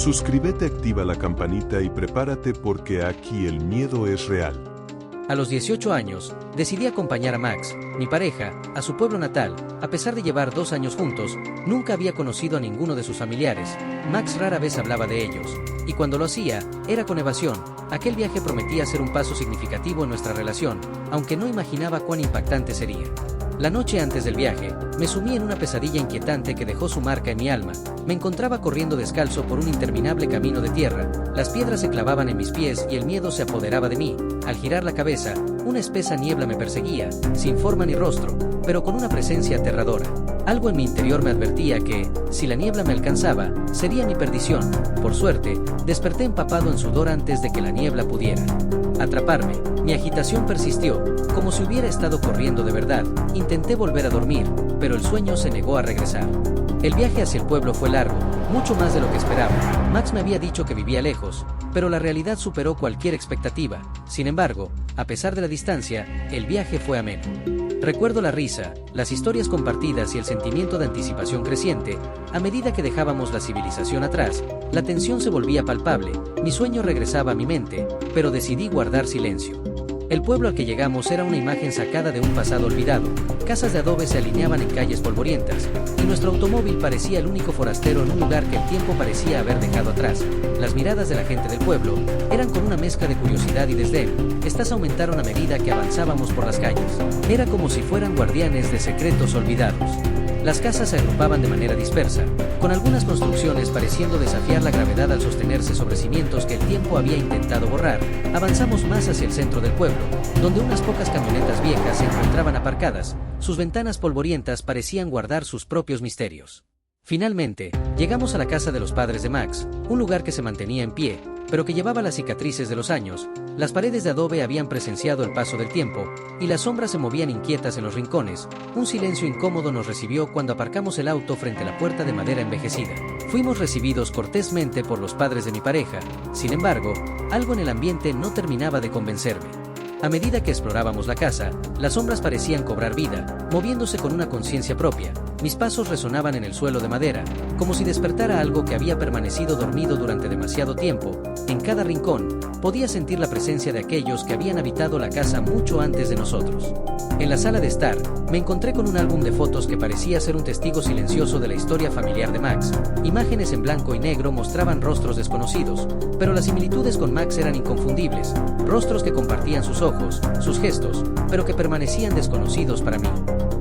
Suscríbete, activa la campanita y prepárate porque aquí el miedo es real. A los 18 años, decidí acompañar a Max, mi pareja, a su pueblo natal. A pesar de llevar 2 años juntos, nunca había conocido a ninguno de sus familiares. Max rara vez hablaba de ellos, y cuando lo hacía, era con evasión. Aquel viaje prometía ser un paso significativo en nuestra relación, aunque no imaginaba cuán impactante sería. La noche antes del viaje, me sumí en una pesadilla inquietante que dejó su marca en mi alma. Me encontraba corriendo descalzo por un interminable camino de tierra, las piedras se clavaban en mis pies y el miedo se apoderaba de mí. Al girar la cabeza, una espesa niebla me perseguía, sin forma ni rostro, pero con una presencia aterradora. Algo en mi interior me advertía que, si la niebla me alcanzaba, sería mi perdición. Por suerte, desperté empapado en sudor antes de que la niebla pudiera atraparme. Mi agitación persistió, como si hubiera estado corriendo de verdad. Intenté volver a dormir, pero el sueño se negó a regresar. El viaje hacia el pueblo fue largo, mucho más de lo que esperaba. Max me había dicho que vivía lejos, pero la realidad superó cualquier expectativa. Sin embargo, a pesar de la distancia, el viaje fue ameno. Recuerdo la risa, las historias compartidas y el sentimiento de anticipación creciente. A medida que dejábamos la civilización atrás, la tensión se volvía palpable. Mi sueño regresaba a mi mente, pero decidí guardar silencio. El pueblo al que llegamos era una imagen sacada de un pasado olvidado. Casas de adobe se alineaban en calles polvorientas, y nuestro automóvil parecía el único forastero en un lugar que el tiempo parecía haber dejado atrás. Las miradas de la gente del pueblo eran con una mezcla de curiosidad y desdén. Estas aumentaron a medida que avanzábamos por las calles. Era como si fueran guardianes de secretos olvidados. Las casas se agrupaban de manera dispersa, con algunas construcciones pareciendo desafiar la gravedad al sostenerse sobre cimientos que el tiempo había intentado borrar. Avanzamos más hacia el centro del pueblo, donde unas pocas camionetas viejas se encontraban aparcadas. Sus ventanas polvorientas parecían guardar sus propios misterios. Finalmente, llegamos a la casa de los padres de Max, un lugar que se mantenía en pie, pero que llevaba las cicatrices de los años. Las paredes de adobe habían presenciado el paso del tiempo, y las sombras se movían inquietas en los rincones. Un silencio incómodo nos recibió cuando aparcamos el auto frente a la puerta de madera envejecida. Fuimos recibidos cortésmente por los padres de mi pareja. Sin embargo, algo en el ambiente no terminaba de convencerme. A medida que explorábamos la casa, las sombras parecían cobrar vida, moviéndose con una conciencia propia. Mis pasos resonaban en el suelo de madera, como si despertara algo que había permanecido dormido durante demasiado tiempo. En cada rincón, podía sentir la presencia de aquellos que habían habitado la casa mucho antes de nosotros. En la sala de estar, me encontré con un álbum de fotos que parecía ser un testigo silencioso de la historia familiar de Max. Imágenes en blanco y negro mostraban rostros desconocidos, pero las similitudes con Max eran inconfundibles. Rostros que compartían sus ojos, sus gestos, pero que permanecían desconocidos para mí.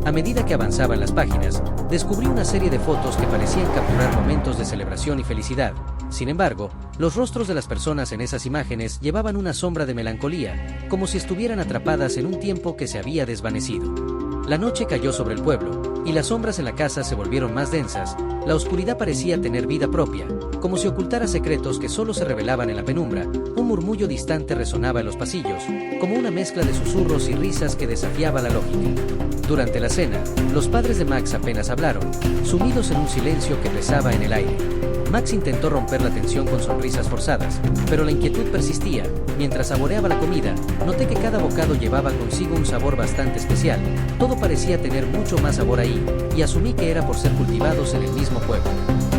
A medida que avanzaba en las páginas, descubrí una serie de fotos que parecían capturar momentos de celebración y felicidad. Sin embargo, los rostros de las personas en esas imágenes llevaban una sombra de melancolía, como si estuvieran atrapadas en un tiempo que se había desvanecido. La noche cayó sobre el pueblo, y las sombras en la casa se volvieron más densas. La oscuridad parecía tener vida propia, como si ocultara secretos que solo se revelaban en la penumbra. Un murmullo distante resonaba en los pasillos, como una mezcla de susurros y risas que desafiaba la lógica. Durante la cena, los padres de Max apenas hablaron, sumidos en un silencio que pesaba en el aire. Max intentó romper la tensión con sonrisas forzadas, pero la inquietud persistía. Mientras saboreaba la comida, noté que cada bocado llevaba consigo un sabor bastante especial. Todo parecía tener mucho más sabor ahí, y asumí que era por ser cultivados en el mismo pueblo.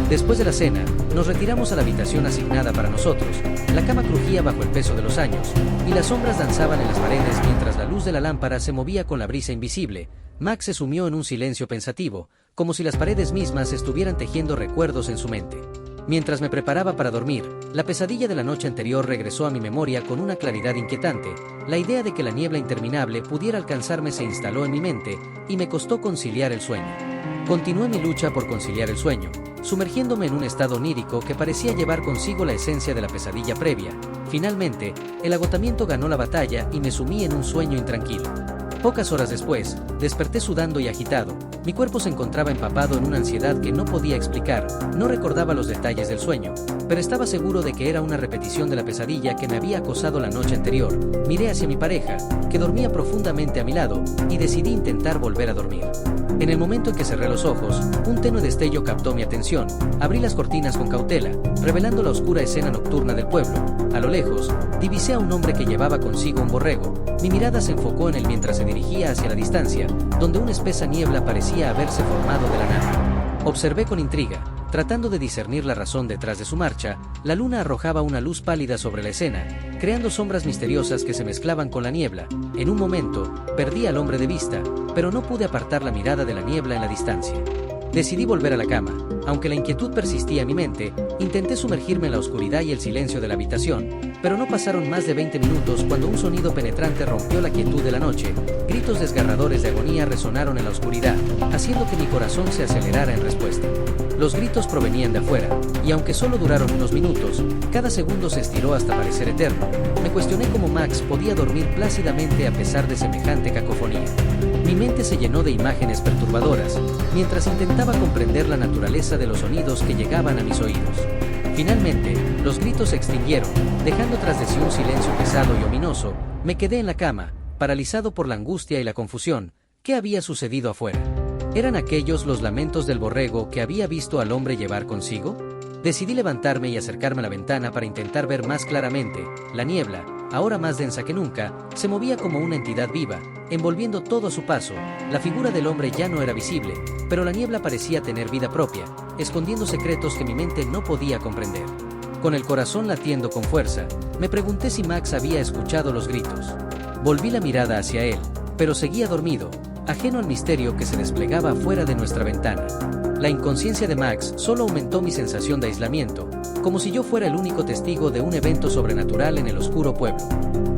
Después de la cena, nos retiramos a la habitación asignada para nosotros. La cama crujía bajo el peso de los años, y las sombras danzaban en las paredes mientras la luz de la lámpara se movía con la brisa invisible. Max se sumió en un silencio pensativo, como si las paredes mismas estuvieran tejiendo recuerdos en su mente. Mientras me preparaba para dormir, la pesadilla de la noche anterior regresó a mi memoria con una claridad inquietante. La idea de que la niebla interminable pudiera alcanzarme se instaló en mi mente, y me costó conciliar el sueño. Continué mi lucha por conciliar el sueño, sumergiéndome en un estado onírico que parecía llevar consigo la esencia de la pesadilla previa. Finalmente, el agotamiento ganó la batalla y me sumí en un sueño intranquilo. Pocas horas después, desperté sudando y agitado. Mi cuerpo se encontraba empapado en una ansiedad que no podía explicar. No recordaba los detalles del sueño, pero estaba seguro de que era una repetición de la pesadilla que me había acosado la noche anterior. Miré hacia mi pareja, que dormía profundamente a mi lado, y decidí intentar volver a dormir. En el momento en que cerré los ojos, un tenue destello captó mi atención. Abrí las cortinas con cautela, revelando la oscura escena nocturna del pueblo. A lo lejos, divisé a un hombre que llevaba consigo un borrego. Mi mirada se enfocó en él mientras se dirigía hacia la distancia, donde una espesa niebla parecía haberse formado de la nada. Observé con intriga. Tratando de discernir la razón detrás de su marcha, la luna arrojaba una luz pálida sobre la escena, creando sombras misteriosas que se mezclaban con la niebla. En un momento, perdí al hombre de vista, pero no pude apartar la mirada de la niebla en la distancia. Decidí volver a la cama. Aunque la inquietud persistía en mi mente, intenté sumergirme en la oscuridad y el silencio de la habitación, pero no pasaron más de 20 minutos cuando un sonido penetrante rompió la quietud de la noche. Gritos desgarradores de agonía resonaron en la oscuridad, haciendo que mi corazón se acelerara en respuesta. Los gritos provenían de afuera, y aunque solo duraron unos minutos, cada segundo se estiró hasta parecer eterno. Me cuestioné cómo Max podía dormir plácidamente a pesar de semejante cacofonía. Mi mente se llenó de imágenes perturbadoras, mientras intentaba comprender la naturaleza de los sonidos que llegaban a mis oídos. Finalmente, los gritos se extinguieron, dejando tras de sí un silencio pesado y ominoso. Me quedé en la cama, paralizado por la angustia y la confusión. ¿Qué había sucedido afuera? ¿Eran aquellos los lamentos del borrego que había visto al hombre llevar consigo? Decidí levantarme y acercarme a la ventana para intentar ver más claramente. La niebla, ahora más densa que nunca, se movía como una entidad viva, envolviendo todo a su paso. La figura del hombre ya no era visible, pero la niebla parecía tener vida propia, escondiendo secretos que mi mente no podía comprender. Con el corazón latiendo con fuerza, me pregunté si Max había escuchado los gritos. Volví la mirada hacia él, pero seguía dormido, ajeno al misterio que se desplegaba fuera de nuestra ventana. La inconsciencia de Max solo aumentó mi sensación de aislamiento, como si yo fuera el único testigo de un evento sobrenatural en el oscuro pueblo.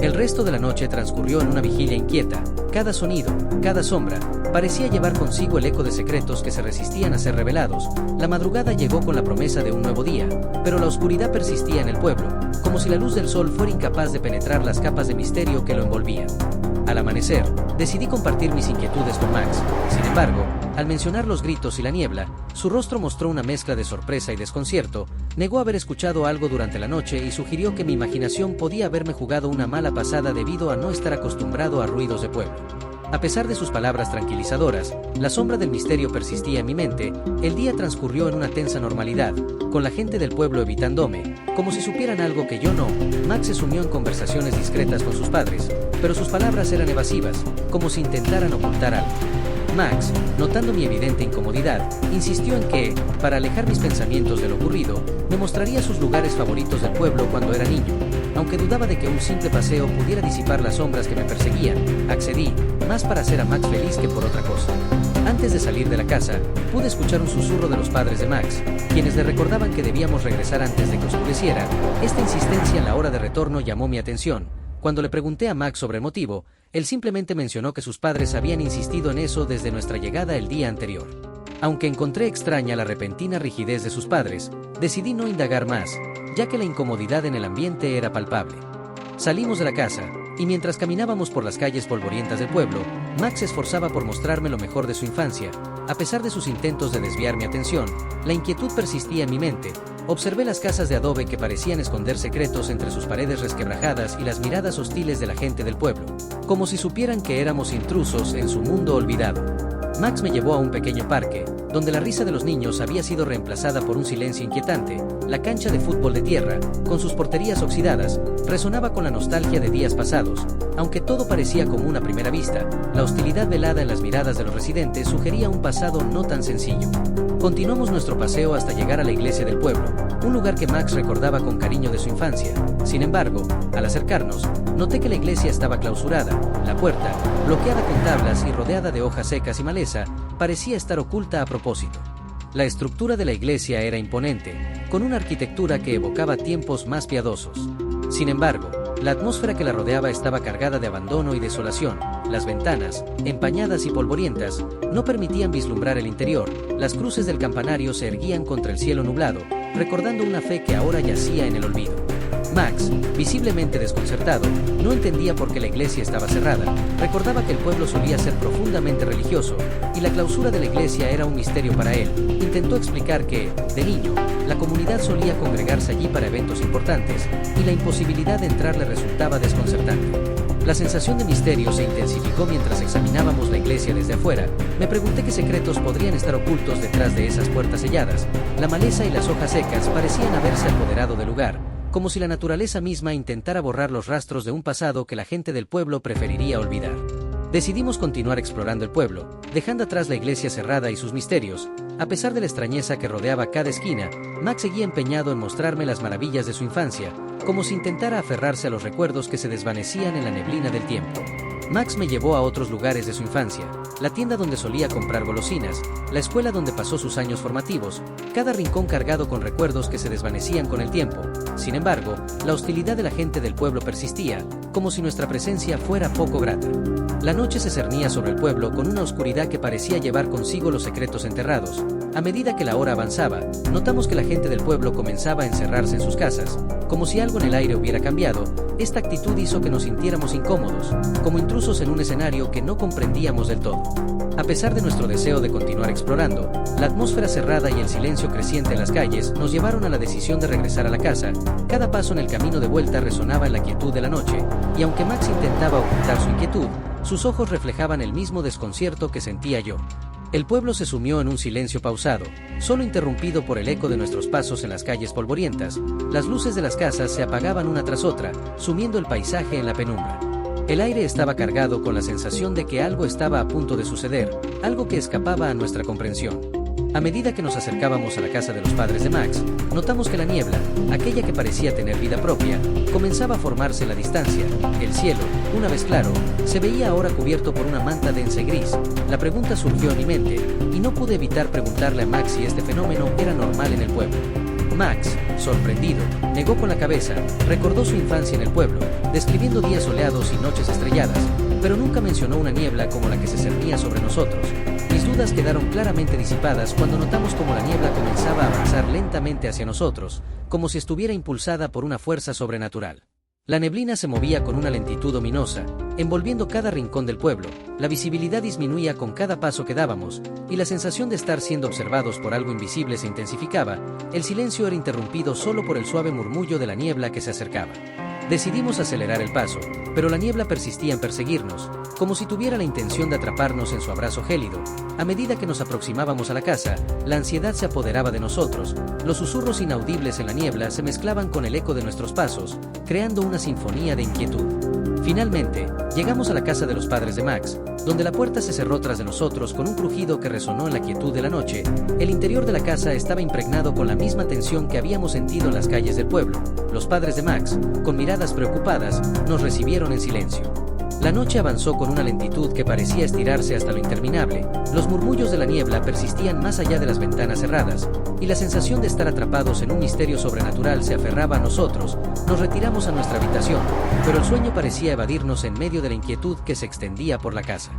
El resto de la noche transcurrió en una vigilia inquieta. Cada sonido, cada sombra, parecía llevar consigo el eco de secretos que se resistían a ser revelados. La madrugada llegó con la promesa de un nuevo día, pero la oscuridad persistía en el pueblo, como si la luz del sol fuera incapaz de penetrar las capas de misterio que lo envolvían. Al amanecer, decidí compartir mis inquietudes con Max. Sin embargo, al mencionar los gritos y la niebla, su rostro mostró una mezcla de sorpresa y desconcierto. Negó haber escuchado algo durante la noche y sugirió que mi imaginación podía haberme jugado una mala pasada debido a no estar acostumbrado a ruidos de pueblo. A pesar de sus palabras tranquilizadoras, la sombra del misterio persistía en mi mente. El día transcurrió en una tensa normalidad, con la gente del pueblo evitándome, como si supieran algo que yo no. Max se sumió en conversaciones discretas con sus padres, pero sus palabras eran evasivas, como si intentaran ocultar algo. Max, notando mi evidente incomodidad, insistió en que, para alejar mis pensamientos de lo ocurrido, me mostraría sus lugares favoritos del pueblo cuando era niño. Aunque dudaba de que un simple paseo pudiera disipar las sombras que me perseguían, accedí, más para hacer a Max feliz que por otra cosa. Antes de salir de la casa, pude escuchar un susurro de los padres de Max, quienes le recordaban que debíamos regresar antes de que oscureciera. Esta insistencia en la hora de retorno llamó mi atención. Cuando le pregunté a Max sobre el motivo, él simplemente mencionó que sus padres habían insistido en eso desde nuestra llegada el día anterior. Aunque encontré extraña la repentina rigidez de sus padres, decidí no indagar más, ya que la incomodidad en el ambiente era palpable. Salimos de la casa, y mientras caminábamos por las calles polvorientas del pueblo, Max se esforzaba por mostrarme lo mejor de su infancia. A pesar de sus intentos de desviar mi atención, la inquietud persistía en mi mente. Observé las casas de adobe que parecían esconder secretos entre sus paredes resquebrajadas y las miradas hostiles de la gente del pueblo, como si supieran que éramos intrusos en su mundo olvidado. Max me llevó a un pequeño parque, donde la risa de los niños había sido reemplazada por un silencio inquietante. La cancha de fútbol de tierra, con sus porterías oxidadas, resonaba con la nostalgia de días pasados. Aunque todo parecía común a primera vista, la hostilidad velada en las miradas de los residentes sugería un pasado no tan sencillo. Continuamos nuestro paseo hasta llegar a la iglesia del pueblo, un lugar que Max recordaba con cariño de su infancia. Sin embargo, al acercarnos, noté que la iglesia estaba clausurada. La puerta, bloqueada con tablas y rodeada de hojas secas y maleza, parecía estar oculta a propósito. La estructura de la iglesia era imponente, con una arquitectura que evocaba tiempos más piadosos. Sin embargo, la atmósfera que la rodeaba estaba cargada de abandono y desolación. Las ventanas, empañadas y polvorientas, no permitían vislumbrar el interior. Las cruces del campanario se erguían contra el cielo nublado, recordando una fe que ahora yacía en el olvido. Max, visiblemente desconcertado, no entendía por qué la iglesia estaba cerrada. Recordaba que el pueblo solía ser profundamente religioso, y la clausura de la iglesia era un misterio para él. Intentó explicar que, de niño, la comunidad solía congregarse allí para eventos importantes, y la imposibilidad de entrar le resultaba desconcertante. La sensación de misterio se intensificó mientras examinábamos la iglesia desde afuera. Me pregunté qué secretos podrían estar ocultos detrás de esas puertas selladas. La maleza y las hojas secas parecían haberse apoderado del lugar, como si la naturaleza misma intentara borrar los rastros de un pasado que la gente del pueblo preferiría olvidar. Decidimos continuar explorando el pueblo, dejando atrás la iglesia cerrada y sus misterios. A pesar de la extrañeza que rodeaba cada esquina, Max seguía empeñado en mostrarme las maravillas de su infancia, como si intentara aferrarse a los recuerdos que se desvanecían en la neblina del tiempo. Max me llevó a otros lugares de su infancia, la tienda donde solía comprar golosinas, la escuela donde pasó sus años formativos, cada rincón cargado con recuerdos que se desvanecían con el tiempo. Sin embargo, la hostilidad de la gente del pueblo persistía, como si nuestra presencia fuera poco grata. La noche se cernía sobre el pueblo con una oscuridad que parecía llevar consigo los secretos enterrados. A medida que la hora avanzaba, notamos que la gente del pueblo comenzaba a encerrarse en sus casas. Como si algo en el aire hubiera cambiado, esta actitud hizo que nos sintiéramos incómodos, como intrusos en un escenario que no comprendíamos del todo. A pesar de nuestro deseo de continuar explorando, la atmósfera cerrada y el silencio creciente en las calles nos llevaron a la decisión de regresar a la casa. Cada paso en el camino de vuelta resonaba en la quietud de la noche, y aunque Max intentaba ocultar su inquietud, sus ojos reflejaban el mismo desconcierto que sentía yo. El pueblo se sumió en un silencio pausado, solo interrumpido por el eco de nuestros pasos en las calles polvorientas. Las luces de las casas se apagaban una tras otra, sumiendo el paisaje en la penumbra. El aire estaba cargado con la sensación de que algo estaba a punto de suceder, algo que escapaba a nuestra comprensión. A medida que nos acercábamos a la casa de los padres de Max, notamos que la niebla, aquella que parecía tener vida propia, comenzaba a formarse en la distancia. El cielo, una vez claro, se veía ahora cubierto por una manta densa y gris. La pregunta surgió en mi mente, y no pude evitar preguntarle a Max si este fenómeno era normal en el pueblo. Max, sorprendido, negó con la cabeza, recordó su infancia en el pueblo, describiendo días soleados y noches estrelladas, pero nunca mencionó una niebla como la que se cernía sobre nosotros. Mis dudas quedaron claramente disipadas cuando notamos cómo la niebla comenzaba a avanzar lentamente hacia nosotros, como si estuviera impulsada por una fuerza sobrenatural. La neblina se movía con una lentitud ominosa, envolviendo cada rincón del pueblo. La visibilidad disminuía con cada paso que dábamos, y la sensación de estar siendo observados por algo invisible se intensificaba. El silencio era interrumpido solo por el suave murmullo de la niebla que se acercaba. Decidimos acelerar el paso, pero la niebla persistía en perseguirnos, como si tuviera la intención de atraparnos en su abrazo gélido. A medida que nos aproximábamos a la casa, la ansiedad se apoderaba de nosotros. Los susurros inaudibles en la niebla se mezclaban con el eco de nuestros pasos, creando una sinfonía de inquietud. Finalmente, llegamos a la casa de los padres de Max, donde la puerta se cerró tras de nosotros con un crujido que resonó en la quietud de la noche. El interior de la casa estaba impregnado con la misma tensión que habíamos sentido en las calles del pueblo. Los padres de Max, con miradas preocupadas, nos recibieron en silencio. La noche avanzó con una lentitud que parecía estirarse hasta lo interminable. Los murmullos de la niebla persistían más allá de las ventanas cerradas, y la sensación de estar atrapados en un misterio sobrenatural se aferraba a nosotros. Nos retiramos a nuestra habitación, pero el sueño parecía evadirnos en medio de la inquietud que se extendía por la casa.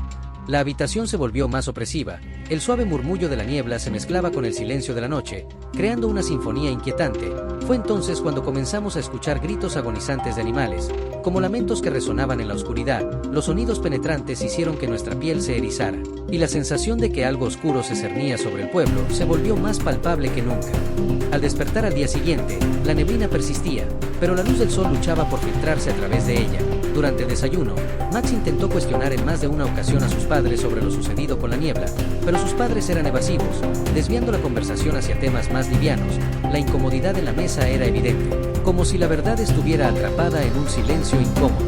La habitación se volvió más opresiva. El suave murmullo de la niebla se mezclaba con el silencio de la noche, creando una sinfonía inquietante. Fue entonces cuando comenzamos a escuchar gritos agonizantes de animales, como lamentos que resonaban en la oscuridad. Los sonidos penetrantes hicieron que nuestra piel se erizara, y la sensación de que algo oscuro se cernía sobre el pueblo se volvió más palpable que nunca. Al despertar al día siguiente, la neblina persistía, pero la luz del sol luchaba por filtrarse a través de ella. Durante el desayuno, Max intentó cuestionar en más de una ocasión a sus padres sobre lo sucedido con la niebla, pero sus padres eran evasivos, desviando la conversación hacia temas más livianos. La incomodidad en la mesa era evidente, como si la verdad estuviera atrapada en un silencio incómodo.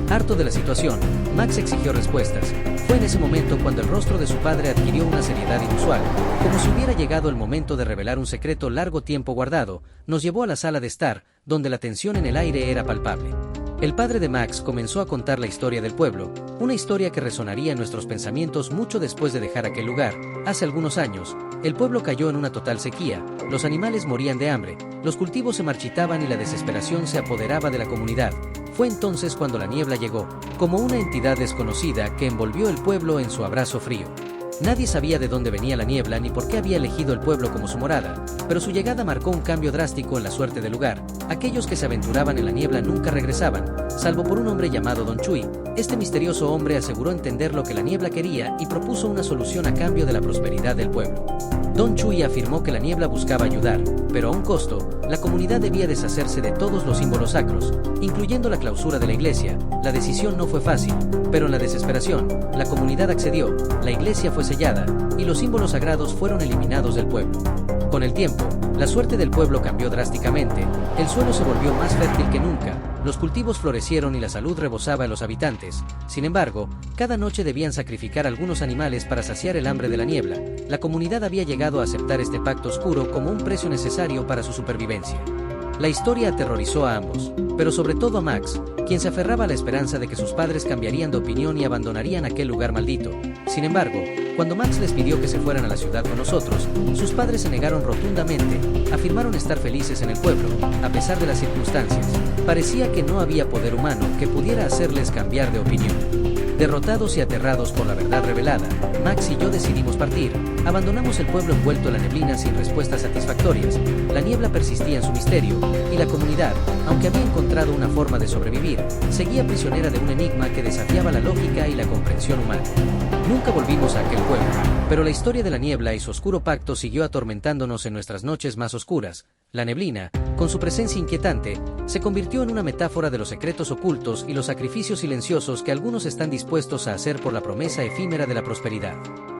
Harto de la situación, Max exigió respuestas. Fue en ese momento cuando el rostro de su padre adquirió una seriedad inusual, como si hubiera llegado el momento de revelar un secreto largo tiempo guardado. Nos llevó a la sala de estar, donde la tensión en el aire era palpable. El padre de Max comenzó a contar la historia del pueblo, una historia que resonaría en nuestros pensamientos mucho después de dejar aquel lugar. Hace algunos años, el pueblo cayó en una total sequía, los animales morían de hambre, los cultivos se marchitaban y la desesperación se apoderaba de la comunidad. Fue entonces cuando la niebla llegó, como una entidad desconocida que envolvió el pueblo en su abrazo frío. Nadie sabía de dónde venía la niebla ni por qué había elegido el pueblo como su morada, pero su llegada marcó un cambio drástico en la suerte del lugar. Aquellos que se aventuraban en la niebla nunca regresaban, salvo por un hombre llamado Don Chui. Este misterioso hombre aseguró entender lo que la niebla quería y propuso una solución a cambio de la prosperidad del pueblo. Don Chui afirmó que la niebla buscaba ayudar, pero a un costo. La comunidad debía deshacerse de todos los símbolos sacros, incluyendo la clausura de la iglesia. La decisión no fue fácil, pero en la desesperación, la comunidad accedió, la iglesia fue sellada, y los símbolos sagrados fueron eliminados del pueblo. Con el tiempo, la suerte del pueblo cambió drásticamente, el suelo se volvió más fértil que nunca, los cultivos florecieron y la salud rebosaba a los habitantes. Sin embargo, cada Cada noche debían sacrificar algunos animales para saciar el hambre de la niebla. La comunidad había llegado a aceptar este pacto oscuro como un precio necesario para su supervivencia. La historia aterrorizó a ambos, pero sobre todo a Max, quien se aferraba a la esperanza de que sus padres cambiarían de opinión y abandonarían aquel lugar maldito. Sin embargo, cuando Max les pidió que se fueran a la ciudad con nosotros, sus padres se negaron rotundamente, afirmaron estar felices en el pueblo, a pesar de las circunstancias. Parecía que no había poder humano que pudiera hacerles cambiar de opinión. Derrotados y aterrados por la verdad revelada, Max y yo decidimos partir. Abandonamos el pueblo envuelto en la neblina sin respuestas satisfactorias. La niebla persistía en su misterio, y la comunidad, aunque había encontrado una forma de sobrevivir, seguía prisionera de un enigma que desafiaba la lógica y la comprensión humana. Nunca volvimos a aquel pueblo, pero la historia de la niebla y su oscuro pacto siguió atormentándonos en nuestras noches más oscuras. La neblina, con su presencia inquietante, se convirtió en una metáfora de los secretos ocultos y los sacrificios silenciosos que algunos están dispuestos a hacer por la promesa efímera de la prosperidad.